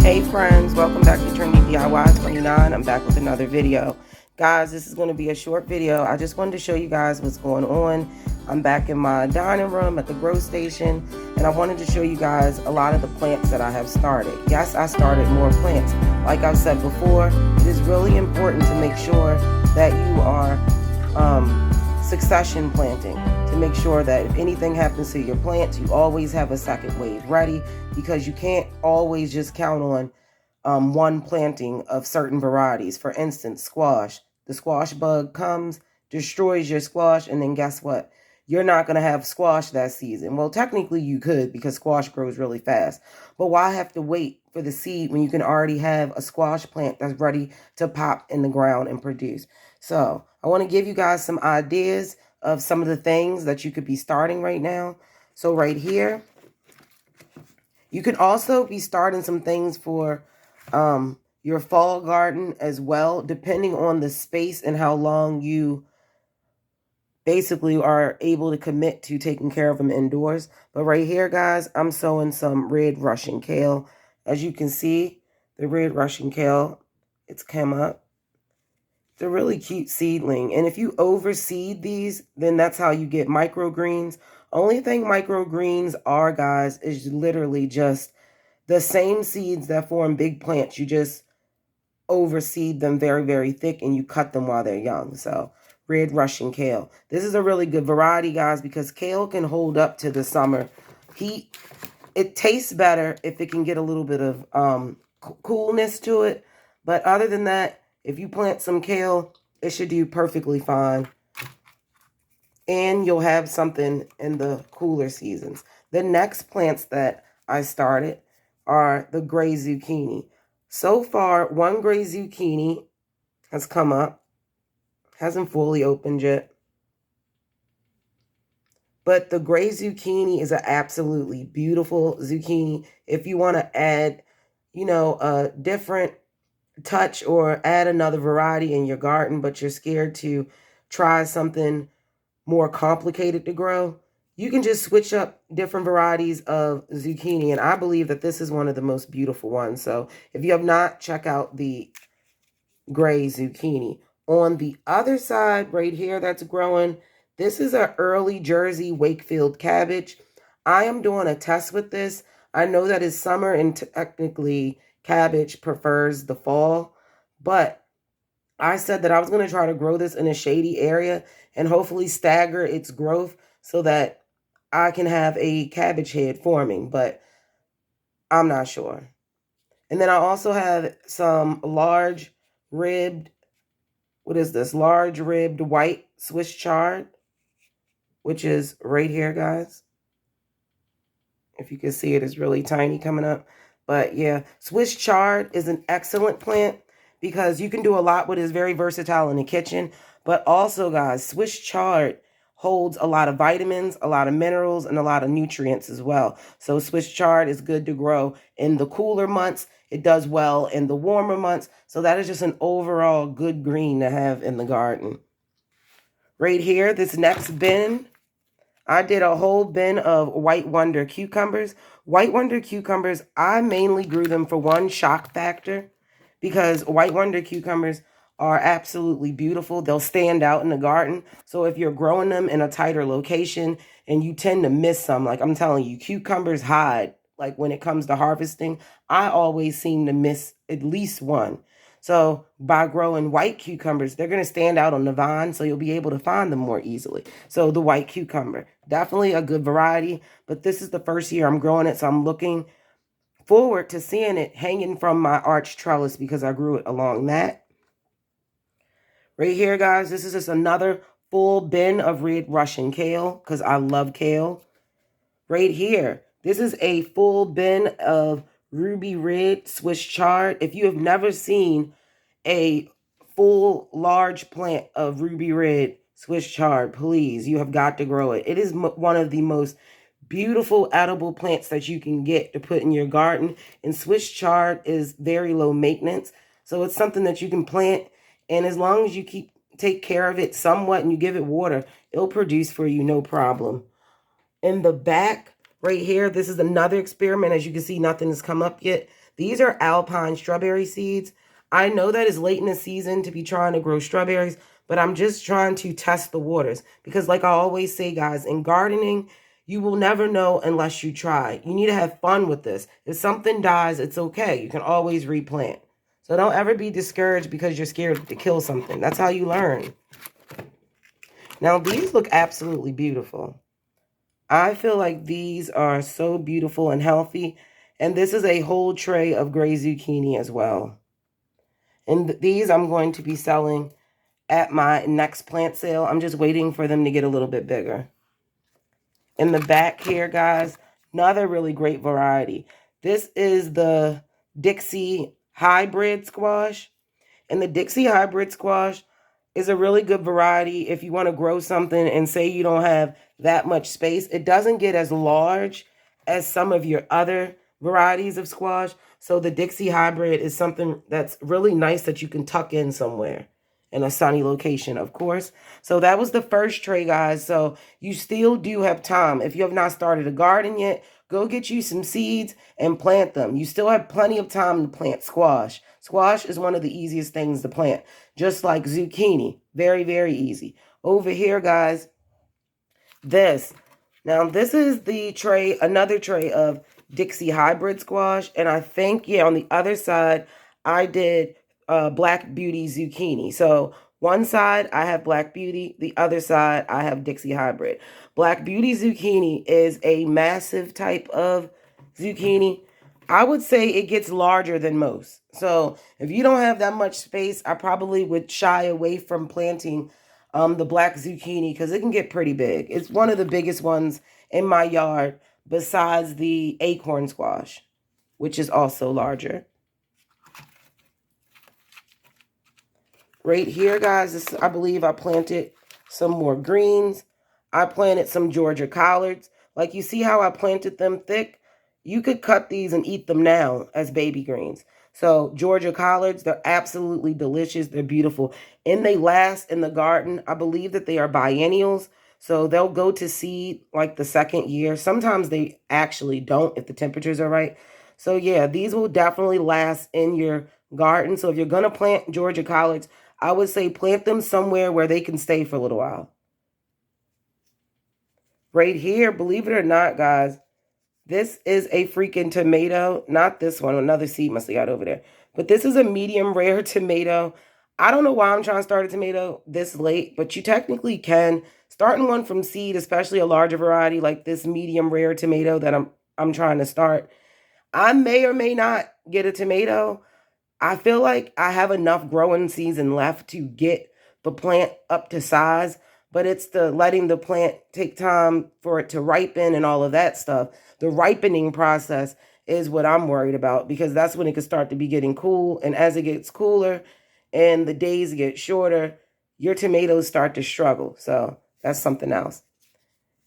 Hey friends, welcome back to Trendy DIY 29. I'm back with another video. Guys, this is going to be a short video. I just wanted to show you guys what's going on. I'm back in my dining room at the grow station, and I wanted to show you guys a lot of the plants that I have started. Yes, I started more plants. Like I've said before, it is really important to make sure that you are succession planting, to make sure that if anything happens to your plants, you always have a second wave ready, because you can't always just count on one planting of certain varieties. For instance, squash. The squash bug comes, destroys your squash, and then guess what? You're not going to have squash that season. Well, technically you could, because squash grows really fast. But why have to wait for the seed when you can already have a squash plant that's ready to pop in the ground and produce? So I want to give you guys some ideas of some of the things that you could be starting right now. So right here, you can also be starting some things for your fall garden as well, depending on the space and how long you basically are able to commit to taking care of them indoors. But right here, guys, I'm sowing some red Russian kale. As you can see, the red Russian kale, it's come up. It's a really cute seedling. And if you overseed these, then that's how you get microgreens. Only thing microgreens are, guys, is literally just the same seeds that form big plants. You just overseed them very, very thick, and you cut them while they're young. So red Russian kale. This is a really good variety, guys, because kale can hold up to the summer heat. It tastes better if it can get a little bit of coolness to it. But other than that, if you plant some kale, it should do perfectly fine. And you'll have something in the cooler seasons. The next plants that I started are the gray zucchini. So far, one gray zucchini has come up. Hasn't fully opened yet. But the gray zucchini is an absolutely beautiful zucchini. If you want to add, a different touch or add another variety in your garden, but you're scared to try something more complicated to grow, you can just switch up different varieties of zucchini. And I believe that this is one of the most beautiful ones. So if you have not, check out the gray zucchini. On the other side right here that's growing, this is an early Jersey Wakefield cabbage. I am doing a test with this. I know that it's summer and technically cabbage prefers the fall, but I said that I was going to try to grow this in a shady area and hopefully stagger its growth so that I can have a cabbage head forming, but I'm not sure. And then I also have some large ribbed, what is this? Large ribbed white Swiss chard, which is right here, guys. If you can see it, it's really tiny coming up. But yeah, Swiss chard is an excellent plant because you can do a lot with it. It's very versatile in the kitchen. But also, guys, Swiss chard holds a lot of vitamins, a lot of minerals, and a lot of nutrients as well. So Swiss chard is good to grow in the cooler months. It does well in the warmer months. So that is just an overall good green to have in the garden. Right here, this next bin, I did a whole bin of White Wonder cucumbers. White Wonder cucumbers, I mainly grew them for one shock factor, because White Wonder cucumbers are absolutely beautiful. They'll stand out in the garden. So if you're growing them in a tighter location and you tend to miss some, like I'm telling you, cucumbers hide. Like when it comes to harvesting, I always seem to miss at least one. So by growing white cucumbers, they're going to stand out on the vine, so you'll be able to find them more easily. So the white cucumber, definitely a good variety, but this is the first year I'm growing it, so I'm looking forward to seeing it hanging from my arch trellis because I grew it along that. Right here, guys, this is just another full bin of red Russian kale because I love kale. Right here, this is a full bin of ruby red Swiss chard. If you have never seen a full large plant of ruby red Swiss chard, please, you have got to grow it. It is one of the most beautiful edible plants that you can get to put in your garden. And Swiss chard is very low maintenance. So it's something that you can plant. And as long as you take care of it somewhat and you give it water, it'll produce for you no problem. In the back, Right here, this is another experiment. As you can see, nothing has come up yet. These are alpine strawberry seeds. I know that it's late in the season to be trying to grow strawberries, but I'm just trying to test the waters. Because like I always say, guys, in gardening, you will never know unless you try. You need to have fun with this. If something dies, it's okay. You can always replant. So don't ever be discouraged because you're scared to kill something. That's how you learn. Now, these look absolutely beautiful. I feel like these are so beautiful and healthy. And this is a whole tray of gray zucchini as well. And these I'm going to be selling at my next plant sale. I'm just waiting for them to get a little bit bigger. In the back here, guys, another really great variety. This is the Dixie Hybrid Squash. And the Dixie Hybrid Squash is a really good variety if you want to grow something and say you don't have that much space. It doesn't get as large as some of your other varieties of squash. So the Dixie Hybrid is something that's really nice that you can tuck in somewhere in a sunny location, of course. So that was the first tray, guys. So you still do have time. If you have not started a garden yet, go get you some seeds and plant them. You still have plenty of time to plant squash. Squash is one of the easiest things to plant, just like zucchini. Very, very easy. Over here, guys, this. Now, this is the tray, another tray of Dixie Hybrid Squash. And I think, yeah, on the other side, I did Black Beauty Zucchini. So one side, I have Black Beauty. The other side, I have Dixie Hybrid. Black Beauty Zucchini is a massive type of zucchini. I would say it gets larger than most. So if you don't have that much space, I probably would shy away from planting the black zucchini because it can get pretty big. It's one of the biggest ones in my yard besides the acorn squash, which is also larger. Right here, guys, I believe I planted some more greens. I planted some Georgia collards. Like you see how I planted them thick? You could cut these and eat them now as baby greens. So Georgia collards, they're absolutely delicious. They're beautiful. And they last in the garden. I believe that they are biennials. So they'll go to seed like the second year. Sometimes they actually don't if the temperatures are right. So yeah, these will definitely last in your garden. So if you're going to plant Georgia collards, I would say plant them somewhere where they can stay for a little while. Right here, believe it or not, guys, this is a freaking tomato. Not this one. Another seed must have got over there. But this is a medium rare tomato. I don't know why I'm trying to start a tomato this late, but you technically can. Starting one from seed, especially a larger variety like this medium rare tomato that I'm trying to start. I may or may not get a tomato. I feel like I have enough growing season left to get the plant up to size, but it's the letting the plant take time for it to ripen and all of that stuff. The ripening process is what I'm worried about because that's when it can start to be getting cool. And as it gets cooler and the days get shorter, your tomatoes start to struggle. So that's something else.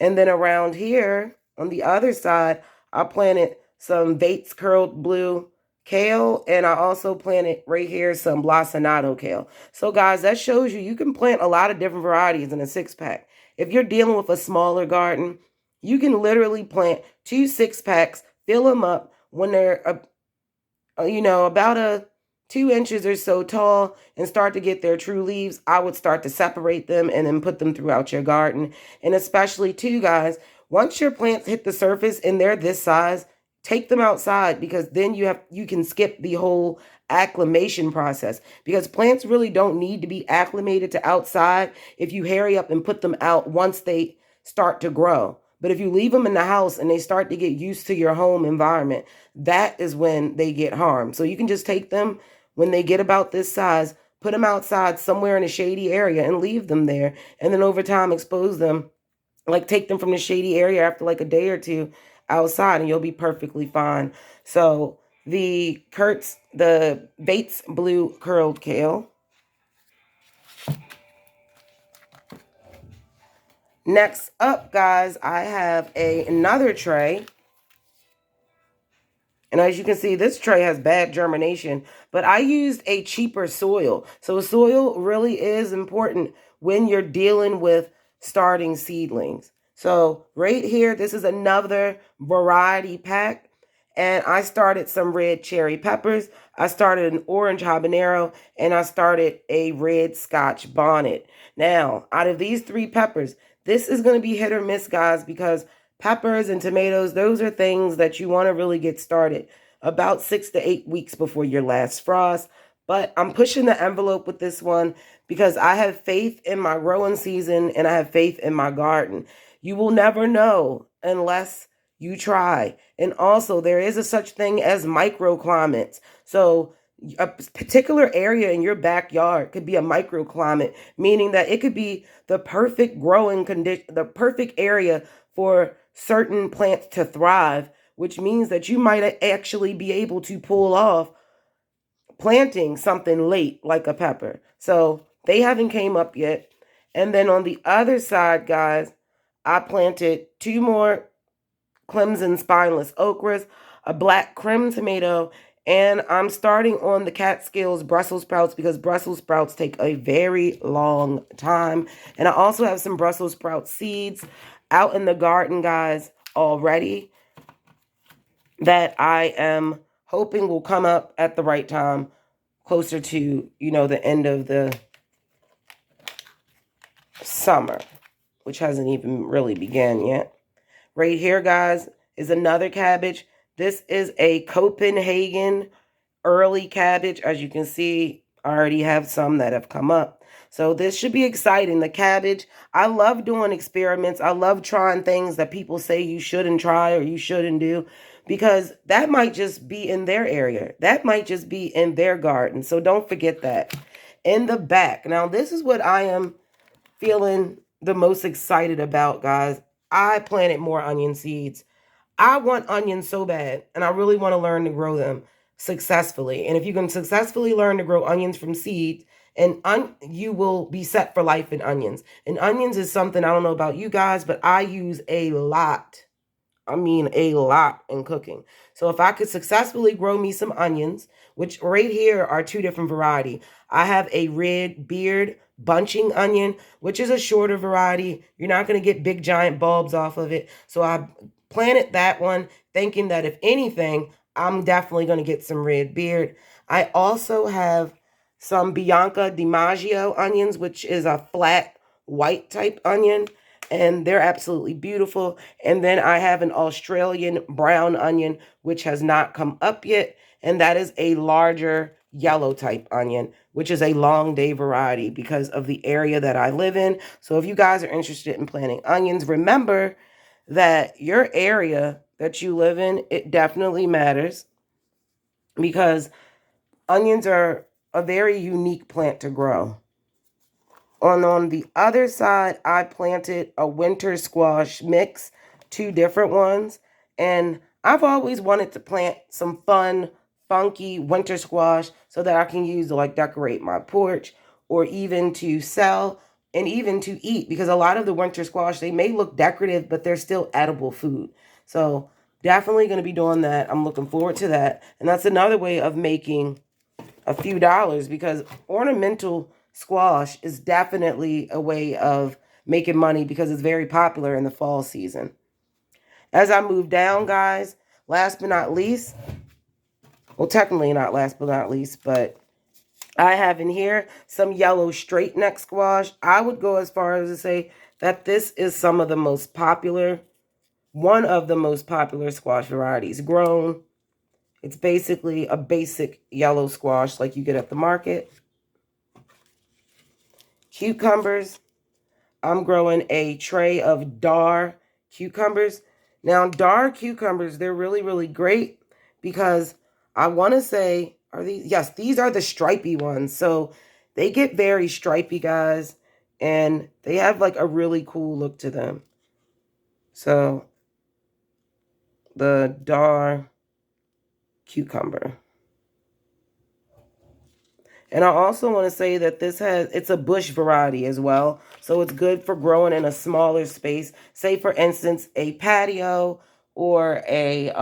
And then around here on the other side, I planted some Bates curled blue kale, and I also planted right here some Blasonado kale. So guys, that shows you can plant a lot of different varieties in a 6-pack. If you're dealing with a smaller garden, you can literally plant 2 6-packs, fill them up when they're about 2 inches or so tall and start to get their true leaves. I would start to separate them and then put them throughout your garden. And especially too, guys, once your plants hit the surface and they're this size, take them outside because then you can skip the whole acclimation process because plants really don't need to be acclimated to outside if you hurry up and put them out once they start to grow. But if you leave them in the house and they start to get used to your home environment, that is when they get harmed. So you can just take them when they get about this size, put them outside somewhere in a shady area and leave them there. And then over time, expose them, like take them from the shady area after like a day or two outside and you'll be perfectly fine. So the Bates blue curled kale. Next up, guys, I have another tray. And as you can see, this tray has bad germination, but I used a cheaper soil. So soil really is important when you're dealing with starting seedlings. So right here, this is another variety pack. And I started some red cherry peppers. I started an orange habanero, and I started a red scotch bonnet. Now, out of these three peppers, this is going to be hit or miss, guys, because peppers and tomatoes, those are things that you want to really get started about 6 to 8 weeks before your last frost. But I'm pushing the envelope with this one because I have faith in my growing season and I have faith in my garden. You will never know unless you try. And also, there is a such thing as microclimates. So a particular area in your backyard could be a microclimate, meaning that it could be the perfect growing condition, the perfect area for certain plants to thrive, which means that you might actually be able to pull off planting something late like a pepper. So they haven't came up yet. And then on the other side, guys, I planted 2 more Clemson spineless okras, a black creme tomato, and I'm starting on the Catskills Brussels sprouts because Brussels sprouts take a very long time. And I also have some Brussels sprout seeds out in the garden, guys, already that I am hoping will come up at the right time, closer to, the end of the summer, which hasn't even really begun yet. Right here, guys, is another cabbage. This is a Copenhagen early cabbage. As you can see, I already have some that have come up. So this should be exciting. The cabbage, I love doing experiments. I love trying things that people say you shouldn't try or you shouldn't do, because that might just be in their area. That might just be in their garden. So don't forget that. In the back. Now, this is what I am feeling the most excited about, guys. I planted more onion seeds. I want onions so bad, and I really want to learn to grow them successfully. And if you can successfully learn to grow onions from seeds, and you will be set for life in onions. And onions is something, I don't know about you guys, but I use a lot. I mean a lot in cooking. So if I could successfully grow me some onions, which right here are 2 different variety. I have a red beard bunching onion, which is a shorter variety. You're not going to get big giant bulbs off of it. So I planted that one thinking that if anything, I'm definitely going to get some red beard. I also have some Bianca DiMaggio onions, which is a flat white type onion, and they're absolutely beautiful. And then I have an Australian brown onion, which has not come up yet, and that is a larger yellow type onion, which is a long day variety because of the area that I live in. So if you guys are interested in planting onions, remember that your area that you live in, it definitely matters, because onions are a very unique plant to grow. On the other side, I planted a winter squash mix, 2 different ones. And I've always wanted to plant some fun, funky winter squash so that I can use to decorate my porch, or even to sell and even to eat, because a lot of the winter squash, they may look decorative, but they're still edible food. So definitely going to be doing that. I'm looking forward to that. And that's another way of making a few dollars, because ornamental squash is definitely a way of making money because it's very popular in the fall season. As I move down, guys, last but not least, well, technically not last but not least, but I have in here some yellow straight neck squash. I would go as far as to say that this is some of the most popular, one of the most popular squash varieties grown. It's basically a basic yellow squash like you get at the market. Cucumbers. I'm growing a tray of Dar cucumbers. Now, Dar cucumbers, they're really, really great because I want to say, are these? Yes, these are the stripy ones. So they get very stripy, guys, and they have like a really cool look to them. So the Dar cucumber. And I also want to say that it's a bush variety as well. So it's good for growing in a smaller space. Say, for instance, a patio or a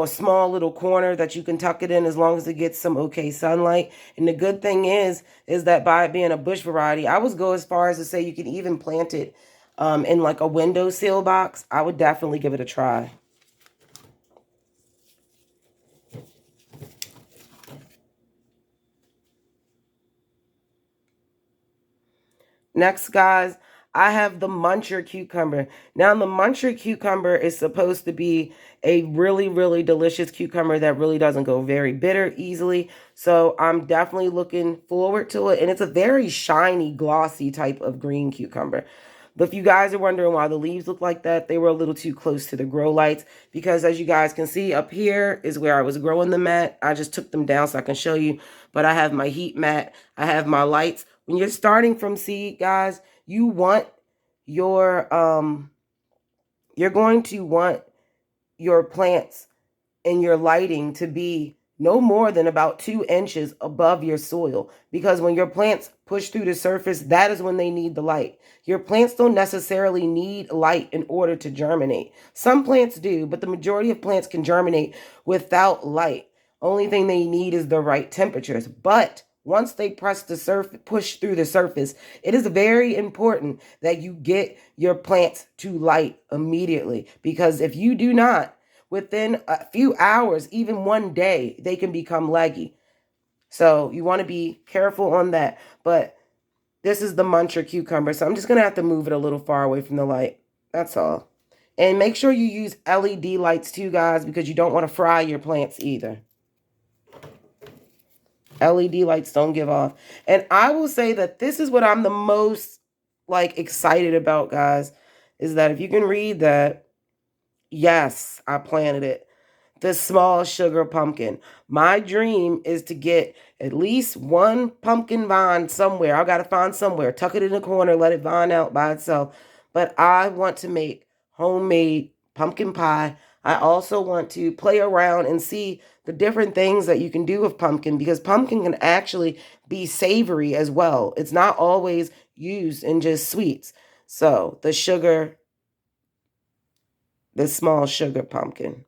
small little corner that you can tuck it in as long as it gets some okay sunlight. And the good thing is that by it being a bush variety, I would go as far as to say you can even plant it in like a windowsill box, I would definitely give it a try. Next, guys, I have the Muncher cucumber. Now, the Muncher cucumber is supposed to be a really, really delicious cucumber that really doesn't go very bitter easily. So I'm definitely looking forward to it. And it's a very shiny, glossy type of green cucumber. But if you guys are wondering why the leaves look like that, they were a little too close to the grow lights, because as you guys can see up here is where I was growing them at. I just took them down so I can show you, but I have my heat mat, I have my lights. When you're starting from seed, guys, you want your you're going to want your plants and your lighting to be no more than about 2 inches above your soil, because when your plants push through the surface, that is when they need the light. Your plants don't necessarily need light in order to germinate. Some plants do, but the majority of plants can germinate without light. Only thing they need is the right temperatures. But once they push through the surface, it is very important that you get your plants to light immediately, because if you do not, within a few hours, even one day, they can become leggy. So you want to be careful on that. But this is the Muncher cucumber, so I'm just going to have to move it a little far away from the light. That's all. And make sure you use LED lights too, guys, because you don't want to fry your plants either. LED lights don't give off. And I will say that this is what I'm the most excited about, guys, is that if you can read that, yes, I planted it. The small sugar pumpkin. My dream is to get at least one pumpkin vine somewhere. I got to find somewhere, tuck it in a corner, let it vine out by itself. But I want to make homemade pumpkin pie. I also want to play around and see the different things that you can do with pumpkin, because pumpkin can actually be savory as well. It's not always used in just sweets. So the small sugar pumpkin.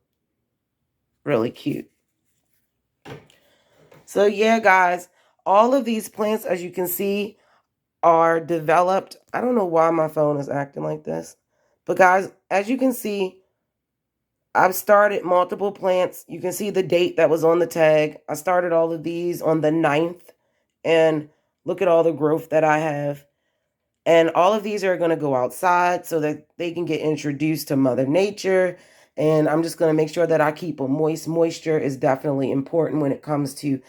Really cute. So yeah, guys, all of these plants, as you can see, are developed. I don't know why my phone is acting like this. But guys, as you can see, I've started multiple plants. You can see the date that was on the tag. I started all of these on the 9th. And look at all the growth that I have. And all of these are going to go outside so that they can get introduced to Mother Nature. And I'm just going to make sure that I keep them moist. Moisture is definitely important when it comes to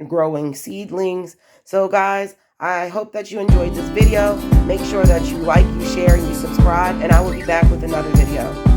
growing seedlings. So guys, I hope that you enjoyed this video. Make sure that you like, you share, and you subscribe. And I will be back with another video.